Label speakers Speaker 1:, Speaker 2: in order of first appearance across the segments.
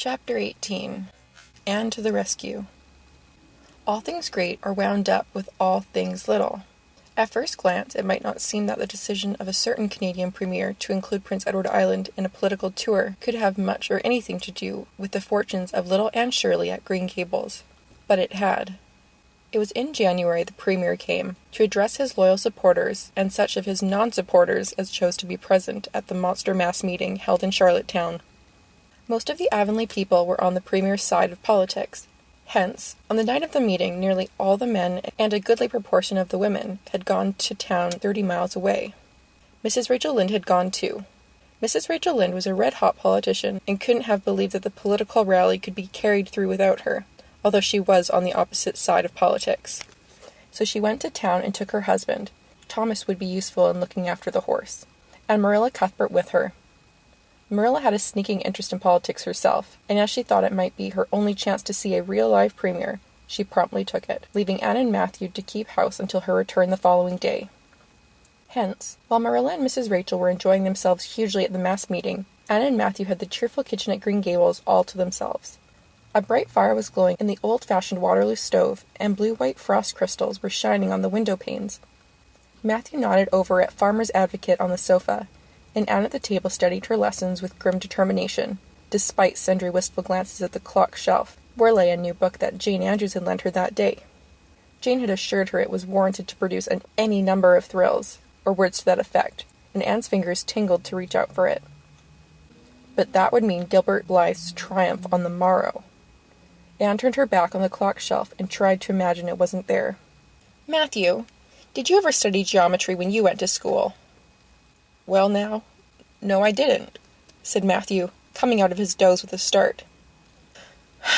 Speaker 1: Chapter 18. Anne to the Rescue. All things great are wound up with all things little. At first glance, it might not seem that the decision of a certain Canadian premier to include Prince Edward Island in a political tour could have much or anything to do with the fortunes of little Anne Shirley at Green Gables. But it had. It was in January the premier came, to address his loyal supporters and such of his non-supporters as chose to be present at the monster mass meeting held in Charlottetown. Most of the Avonlea people were on the premier's side of politics. Hence, on the night of the meeting, nearly all the men and a goodly proportion of the women had gone to town 30 miles away. Mrs. Rachel Lynde had gone too. Mrs. Rachel Lynde was a red-hot politician and couldn't have believed that the political rally could be carried through without her, although she was on the opposite side of politics. So she went to town and took her husband. Thomas would be useful in looking after the horse, and Marilla Cuthbert with her. Marilla had a sneaking interest in politics herself, and as she thought it might be her only chance to see a real live premier, she promptly took it, leaving Anne and Matthew to keep house until her return the following day. Hence, while Marilla and Mrs. Rachel were enjoying themselves hugely at the mass meeting, Anne and Matthew had the cheerful kitchen at Green Gables all to themselves. A bright fire was glowing in the old-fashioned Waterloo stove, and blue-white frost crystals were shining on the window panes. Matthew nodded over at Farmer's Advocate on the sofa, and Anne at the table studied her lessons with grim determination, despite sundry wistful glances at the clock shelf, where lay a new book that Jane Andrews had lent her that day. Jane had assured her it was warranted to produce any number of thrills, or words to that effect, and Anne's fingers tingled to reach out for it. But that would mean Gilbert Blythe's triumph on the morrow. Anne turned her back on the clock shelf and tried to imagine it wasn't there. "Matthew, did you ever study geometry when you went to school?" "Well now, no I didn't," said Matthew, coming out of his doze with a start.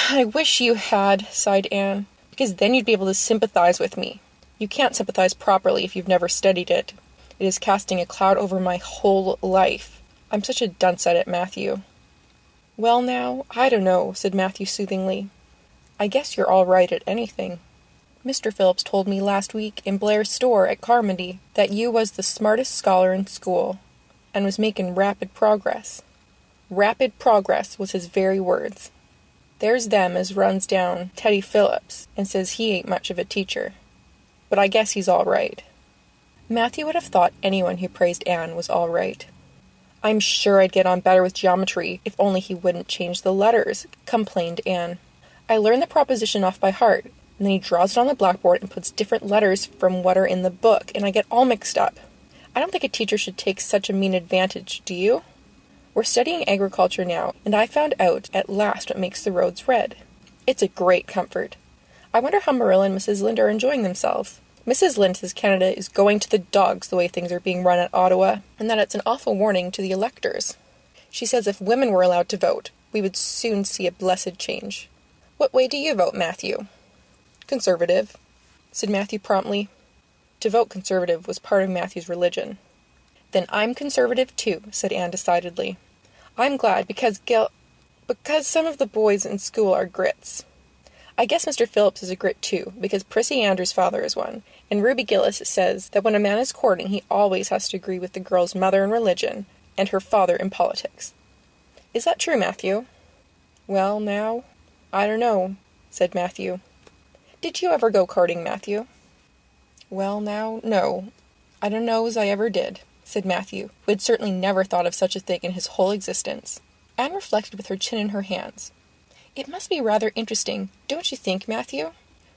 Speaker 1: "I wish you had," sighed Anne, "because then you'd be able to sympathize with me. You can't sympathize properly if you've never studied it. It is casting a cloud over my whole life. I'm such a dunce at it, Matthew." "Well now, I don't know," said Matthew soothingly. "I guess you're all right at anything. Mr. Phillips told me last week in Blair's store at Carmody that you was the smartest scholar in school, and was making rapid progress. Rapid progress was his very words. There's them as runs down Teddy Phillips and says he ain't much of a teacher. But I guess he's all right." Matthew would have thought anyone who praised Anne was all right. "I'm sure I'd get on better with geometry if only he wouldn't change the letters," complained Anne. "I learn the proposition off by heart, and then he draws it on the blackboard and puts different letters from what are in the book, and I get all mixed up. I don't think a teacher should take such a mean advantage, do you? We're studying agriculture now, and I found out at last what makes the roads red. It's a great comfort. I wonder how Marilla and Mrs. Lynde are enjoying themselves. Mrs. Lynde says Canada is going to the dogs the way things are being run at Ottawa, and that it's an awful warning to the electors. She says if women were allowed to vote, we would soon see a blessed change. What way do you vote, Matthew?" "Conservative," said Matthew promptly. To vote Conservative was part of Matthew's religion. "Then I'm Conservative too," said Anne decidedly. "I'm glad because some of the boys in school are grits. I guess Mr. Phillips is a grit too, because Prissy Andrews' father is one, and Ruby Gillis says that when a man is courting he always has to agree with the girl's mother in religion and her father in politics. Is that true, Matthew?" "Well now, I don't know," said Matthew. "Did you ever go courting, Matthew?" "Well now, no. I don't know as I ever did," said Matthew, who had certainly never thought of such a thing in his whole existence. Anne reflected with her chin in her hands. "It must be rather interesting, don't you think, Matthew?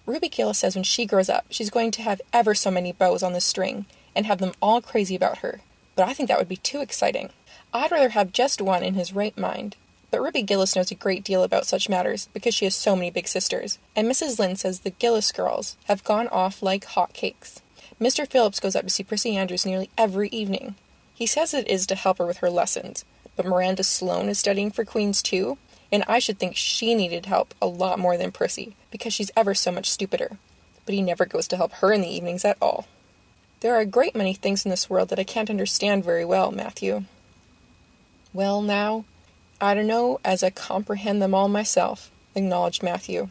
Speaker 1: Ruby Gillis says when she grows up she's going to have ever so many bows on the string, and have them all crazy about her, but I think that would be too exciting. I'd rather have just one in his right mind. But Ruby Gillis knows a great deal about such matters, because she has so many big sisters, and Mrs. Lynde says the Gillis girls have gone off like hot cakes. Mr. Phillips goes up to see Prissy Andrews nearly every evening. He says it is to help her with her lessons, but Miranda Sloane is studying for Queen's too, and I should think she needed help a lot more than Prissy, because she's ever so much stupider. But he never goes to help her in the evenings at all. There are a great many things in this world that I can't understand very well, Matthew." "Well now, I don't know as I comprehend them all myself," acknowledged Matthew.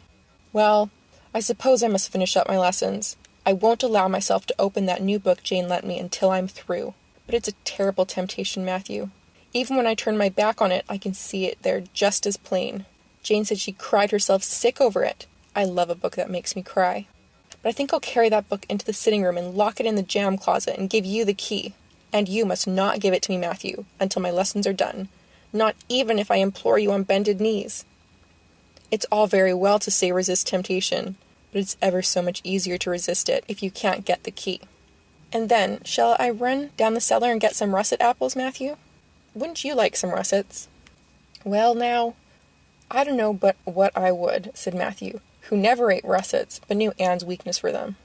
Speaker 1: "Well, I suppose I must finish up my lessons. I won't allow myself to open that new book Jane lent me until I'm through. But it's a terrible temptation, Matthew. Even when I turn my back on it, I can see it there just as plain. Jane said she cried herself sick over it. I love a book that makes me cry. But I think I'll carry that book into the sitting room and lock it in the jam closet and give you the key. And you must not give it to me, Matthew, until my lessons are done. Not even if I implore you on bended knees. It's all very well to say resist temptation, but it's ever so much easier to resist it if you can't get the key. And then, shall I run down the cellar and get some russet apples, Matthew? Wouldn't you like some russets? Well, now, I don't know but what I would, said Matthew, who never ate russets, but knew Anne's weakness for them.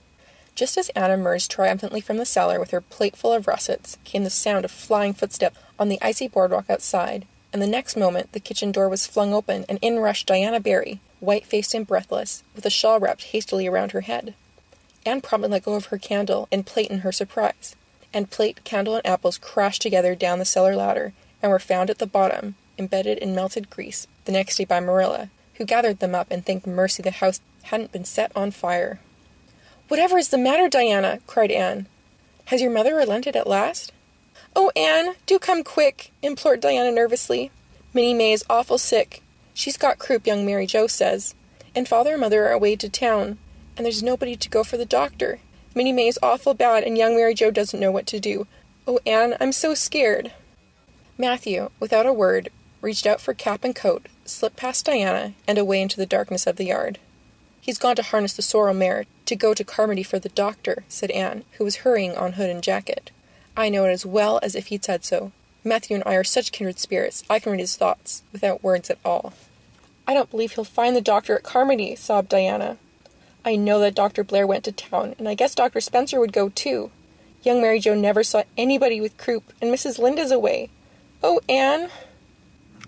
Speaker 1: Just as Anne emerged triumphantly from the cellar with her plate full of russets, came the sound of flying footsteps on the icy boardwalk outside, and the next moment the kitchen door was flung open, and in rushed Diana Barry, white-faced and breathless, with a shawl wrapped hastily around her head. Anne promptly let go of her candle and plate in her surprise, and plate, candle, and apples crashed together down the cellar ladder, and were found at the bottom, embedded in melted grease, the next day by Marilla, who gathered them up and thanked mercy the house hadn't been set on fire. "Whatever is the matter, Diana?" cried Anne. "Has your mother relented at last?" "Oh, Anne, do come quick," implored Diana nervously. "Minnie May is awful sick. She's got croup, young Mary Joe says. And father and mother are away to town, and there's nobody to go for the doctor. Minnie May is awful bad, and young Mary Joe doesn't know what to do. Oh, Anne, I'm so scared." Matthew, without a word, reached out for cap and coat, slipped past Diana, and away into the darkness of the yard. "He's gone to harness the sorrel mare to go to Carmody for the doctor," said Anne, who was hurrying on hood and jacket. "I know it as well as if he'd said so. Matthew and I are such kindred spirits, I can read his thoughts, without words at all." "I don't believe he'll find the doctor at Carmody," sobbed Diana. "I know that Dr. Blair went to town, and I guess Dr. Spencer would go too. Young Mary Joe never saw anybody with croup, and Mrs. Lynda's away. Oh, Anne!"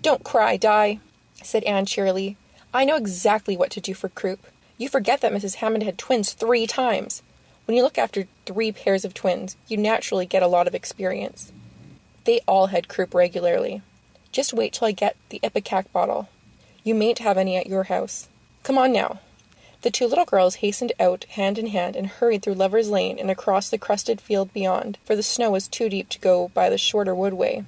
Speaker 1: "Don't cry, Di," said Anne cheerily. "I know exactly what to do for croup. You forget that Mrs. Hammond had twins 3 times. When you look after 3 pairs of twins, you naturally get a lot of experience. They all had croup regularly. Just wait till I get the ipecac bottle. You mayn't have any at your house. Come on now." The 2 little girls hastened out hand in hand and hurried through Lover's Lane and across the crusted field beyond, for the snow was too deep to go by the shorter woodway.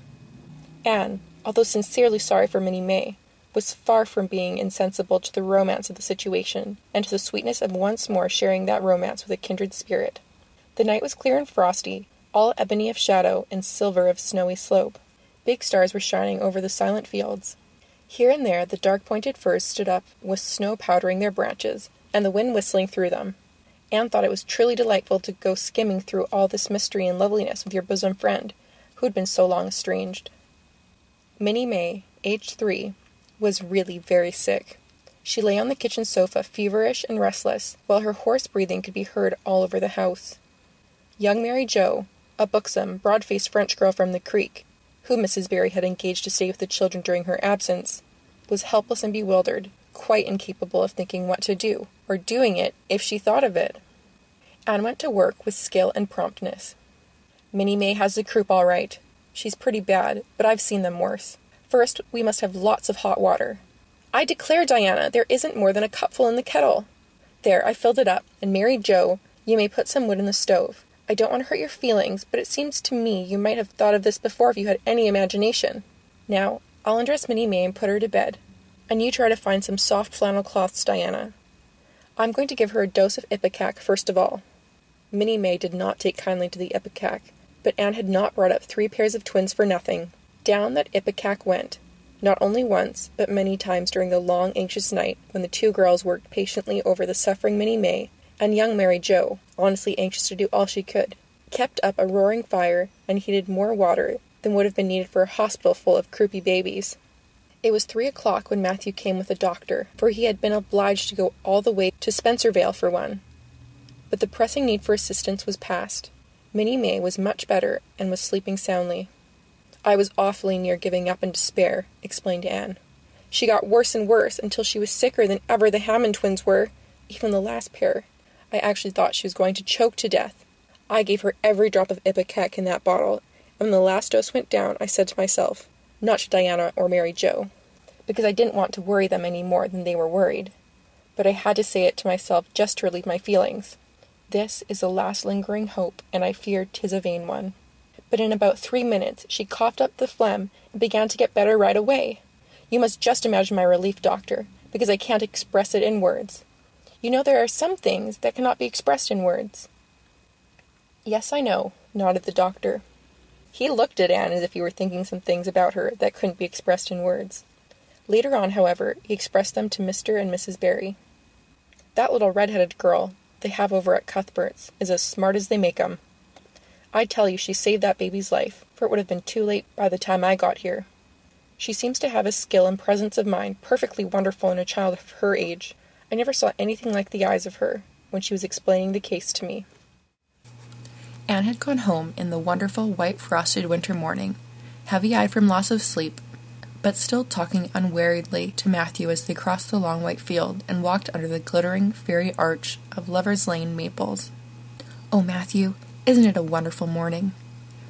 Speaker 1: Anne, although sincerely sorry for Minnie May, was far from being insensible to the romance of the situation, and to the sweetness of once more sharing that romance with a kindred spirit. The night was clear and frosty, all ebony of shadow and silver of snowy slope. Big stars were shining over the silent fields. Here and there the dark-pointed firs stood up with snow powdering their branches, and the wind whistling through them. Anne thought it was truly delightful to go skimming through all this mystery and loveliness with your bosom friend, who had been so long estranged. Minnie May, aged 3, was really very sick. She lay on the kitchen sofa, feverish and restless, while her hoarse breathing could be heard all over the house. Young Mary Joe, a buxom, broad-faced French girl from the Creek, who Mrs. Barry had engaged to stay with the children during her absence, was helpless and bewildered, quite incapable of thinking what to do, or doing it if she thought of it. Anne went to work with skill and promptness. "Minnie May has the croup all right. She's pretty bad, but I've seen them worse. First, we must have lots of hot water. I declare, Diana, there isn't more than a cupful in the kettle. There, I filled it up, and Mary Joe, you may put some wood in the stove. I don't want to hurt your feelings, but it seems to me you might have thought of this before if you had any imagination. Now, I'll undress Minnie May and put her to bed. And you try to find some soft flannel cloths, Diana. I'm going to give her a dose of ipecac first of all." Minnie May did not take kindly to the ipecac, but Anne had not brought up 3 pairs of twins for nothing. Down that ipecac went, not only once, but many times during the long, anxious night when the 2 girls worked patiently over the suffering Minnie May, and young Mary Joe, honestly anxious to do all she could, kept up a roaring fire and heated more water than would have been needed for a hospital full of croupy babies. It was 3 o'clock when Matthew came with a doctor, for he had been obliged to go all the way to Spencervale for one. But the pressing need for assistance was past. Minnie May was much better and was sleeping soundly. "I was awfully near giving up in despair," explained Anne. "She got worse and worse until she was sicker than ever the Hammond twins were, even the last pair. I actually thought she was going to choke to death. I gave her every drop of ipecac in that bottle, and when the last dose went down, I said to myself, not to Diana or Mary Joe, because I didn't want to worry them any more than they were worried, but I had to say it to myself just to relieve my feelings. This is the last lingering hope, and I fear 'tis a vain one. But in about 3 minutes she coughed up the phlegm and began to get better right away. You must just imagine my relief, Doctor, because I can't express it in words. You know there are some things that cannot be expressed in words." "Yes, I know," nodded the doctor. He looked at Anne as if he were thinking some things about her that couldn't be expressed in words. Later on, however, he expressed them to Mr. and Mrs. Barry. "That little red-headed girl they have over at Cuthbert's is as smart as they make 'em. I tell you she saved that baby's life, for it would have been too late by the time I got here. She seems to have a skill and presence of mind perfectly wonderful in a child of her age. I never saw anything like the eyes of her when she was explaining the case to me." Anne had gone home in the wonderful white frosted winter morning, heavy-eyed from loss of sleep, but still talking unweariedly to Matthew as they crossed the long white field and walked under the glittering fairy arch of Lover's Lane maples. "Oh, Matthew, isn't it a wonderful morning?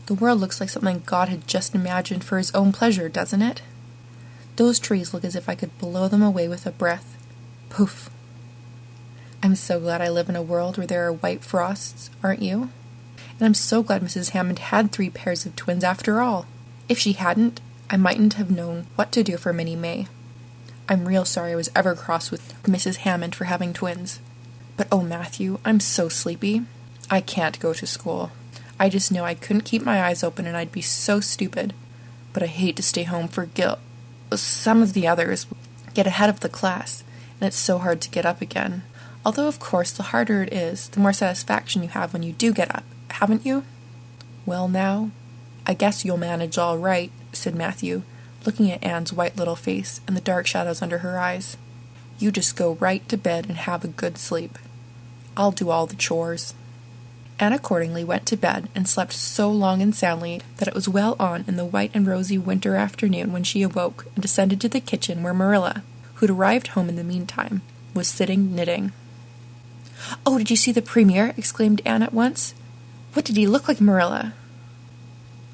Speaker 1: The world looks like something God had just imagined for his own pleasure, doesn't it? Those trees look as if I could blow them away with a breath. Poof! I'm so glad I live in a world where there are white frosts, aren't you? And I'm so glad Mrs. Hammond had 3 pairs of twins after all. If she hadn't, I mightn't have known what to do for Minnie May. I'm real sorry I was ever cross with Mrs. Hammond for having twins. But oh, Matthew, I'm so sleepy. I can't go to school. I just know I couldn't keep my eyes open and I'd be so stupid. But I hate to stay home for Gil. Some of the others get ahead of the class, and it's so hard to get up again. Although, of course, the harder it is, the more satisfaction you have when you do get up, haven't you?" "Well, now, I guess you'll manage all right," said Matthew, looking at Anne's white little face and the dark shadows under her eyes. "You just go right to bed and have a good sleep. I'll do all the chores." Anne accordingly went to bed and slept so long and soundly that it was well on in the white and rosy winter afternoon when she awoke and descended to the kitchen where Marilla, who'd arrived home in the meantime, was sitting knitting. "Oh, did you see the premier?" exclaimed Anne at once. "What did he look like, Marilla?"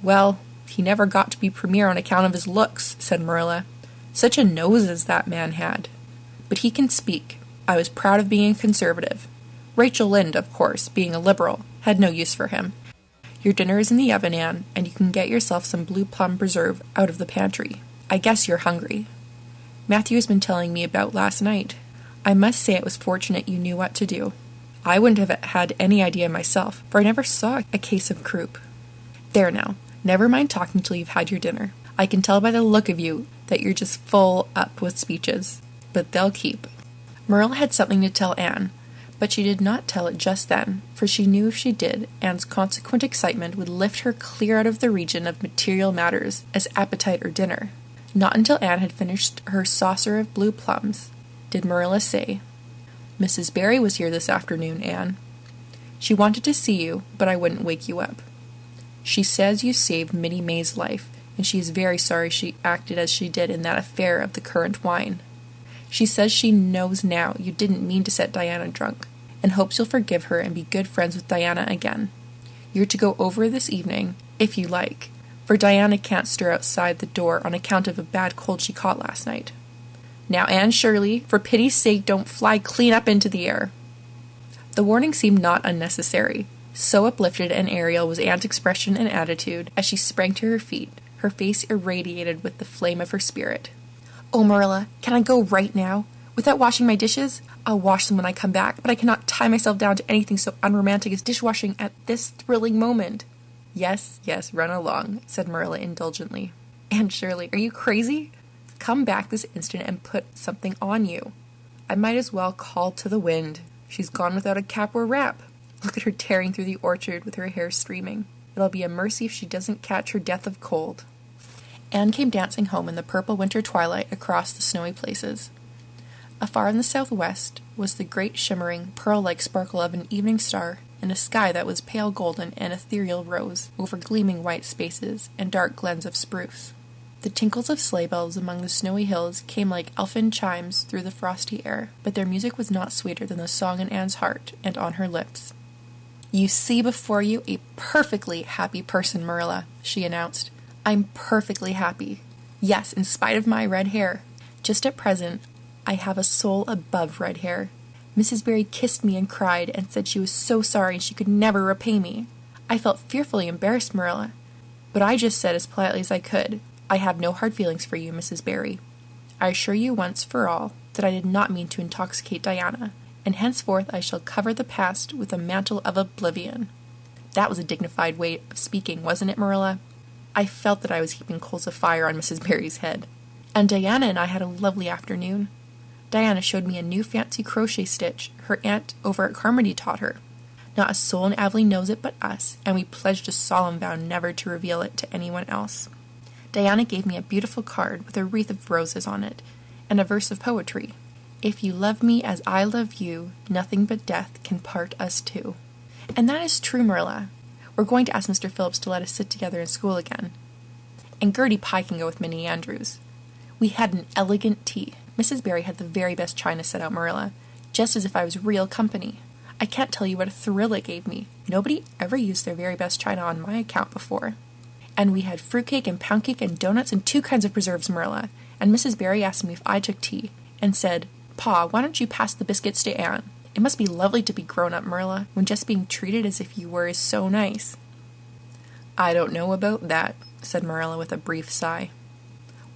Speaker 1: "Well, he never got to be premier on account of his looks," said Marilla. "Such a nose as that man had. But he can speak. I was proud of being a conservative. Rachel Lynde, of course, being a liberal, had no use for him. Your dinner is in the oven, Anne, and you can get yourself some blue plum preserve out of the pantry. I guess you're hungry. Matthew has been telling me about last night. I must say it was fortunate you knew what to do. I wouldn't have had any idea myself, for I never saw a case of croup. There now, never mind talking till you've had your dinner. I can tell by the look of you that you're just full up with speeches, but they'll keep." Marilla had something to tell Anne, but she did not tell it just then, for she knew if she did, Anne's consequent excitement would lift her clear out of the region of material matters as appetite or dinner. Not until Anne had finished her saucer of blue plums did Marilla say, "Mrs. Barry was here this afternoon, Anne. She wanted to see you, but I wouldn't wake you up. She says you saved Minnie May's life, and she is very sorry she acted as she did in that affair of the currant wine. She says she knows now you didn't mean to set Diana drunk, and hopes you'll forgive her and be good friends with Diana again. You're to go over this evening, if you like, for Diana can't stir outside the door on account of a bad cold she caught last night. Now, Anne Shirley, for pity's sake, don't fly clean up into the air." The warning seemed not unnecessary. So uplifted and aerial was Anne's expression and attitude as she sprang to her feet, her face irradiated with the flame of her spirit. "Oh, Marilla, can I go right now? Without washing my dishes? I'll wash them when I come back, but I cannot tie myself down to anything so unromantic as dishwashing at this thrilling moment." Yes, run along," said Marilla indulgently. "Anne Shirley, are you crazy? Come back this instant and put something on you. I might as well call to the wind. She's gone without a cap or wrap. Look at her tearing through the orchard with her hair streaming. It'll be a mercy if she doesn't catch her death of cold." Anne came dancing home in the purple winter twilight across the snowy places. Afar in the southwest was the great shimmering, pearl-like sparkle of an evening star in a sky that was pale golden and ethereal rose over gleaming white spaces and dark glens of spruce. The tinkles of sleigh bells among the snowy hills came like elfin chimes through the frosty air, but their music was not sweeter than the song in Anne's heart and on her lips. "You see before you a perfectly happy person, Marilla," she announced. "I'm perfectly happy. Yes, in spite of my red hair. Just at present, I have a soul above red hair. Mrs. Barry kissed me and cried and said she was so sorry and she could never repay me. I felt fearfully embarrassed, Marilla, but I just said as politely as I could, 'I have no hard feelings for you, Mrs. Barry.' I assure you once for all that I did not mean to intoxicate Diana, and henceforth I shall cover the past with a mantle of oblivion. That was a dignified way of speaking, wasn't it, Marilla? I felt that I was heaping coals of fire on Mrs. Barry's head. And Diana and I had a lovely afternoon. Diana showed me a new fancy crochet stitch her aunt over at Carmody taught her. Not a soul in Avonlea knows it but us, and we pledged a solemn vow never to reveal it to anyone else. Diana gave me a beautiful card with a wreath of roses on it, and a verse of poetry. If you love me as I love you, nothing but death can part us two. And that is true, Marilla. We're going to ask Mr. Phillips to let us sit together in school again. And Gertie Pye can go with Minnie Andrews. We had an elegant tea. Mrs. Barry had the very best china set out, Marilla, just as if I was real company. I can't tell you what a thrill it gave me. Nobody ever used their very best china on my account before. And we had fruitcake and pound cake and donuts and 2 kinds of preserves, Marilla. And Mrs. Barry asked me if I took tea, and said, Pa, why don't you pass the biscuits to Anne? It must be lovely to be grown up, Marilla, when just being treated as if you were is so nice. I don't know about that, said Marilla with a brief sigh.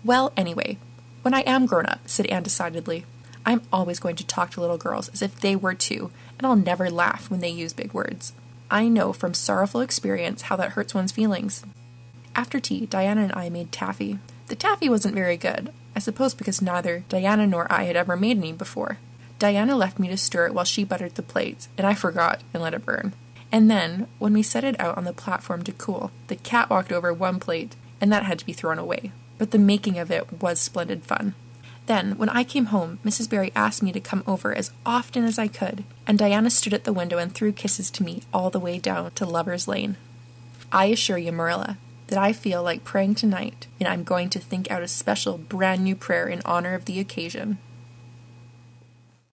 Speaker 1: Well, anyway, when I am grown up, said Anne decidedly, I'm always going to talk to little girls as if they were too, and I'll never laugh when they use big words. I know from sorrowful experience how that hurts one's feelings. After tea, Diana and I made taffy. The taffy wasn't very good, I suppose because neither Diana nor I had ever made any before. Diana left me to stir it while she buttered the plates, and I forgot and let it burn. And then, when we set it out on the platform to cool, the cat walked over one plate, and that had to be thrown away. But the making of it was splendid fun. Then, when I came home, Mrs. Barry asked me to come over as often as I could, and Diana stood at the window and threw kisses to me all the way down to Lover's Lane. I assure you, Marilla, that I feel like praying tonight, and I'm going to think out a special brand new prayer in honor of the occasion.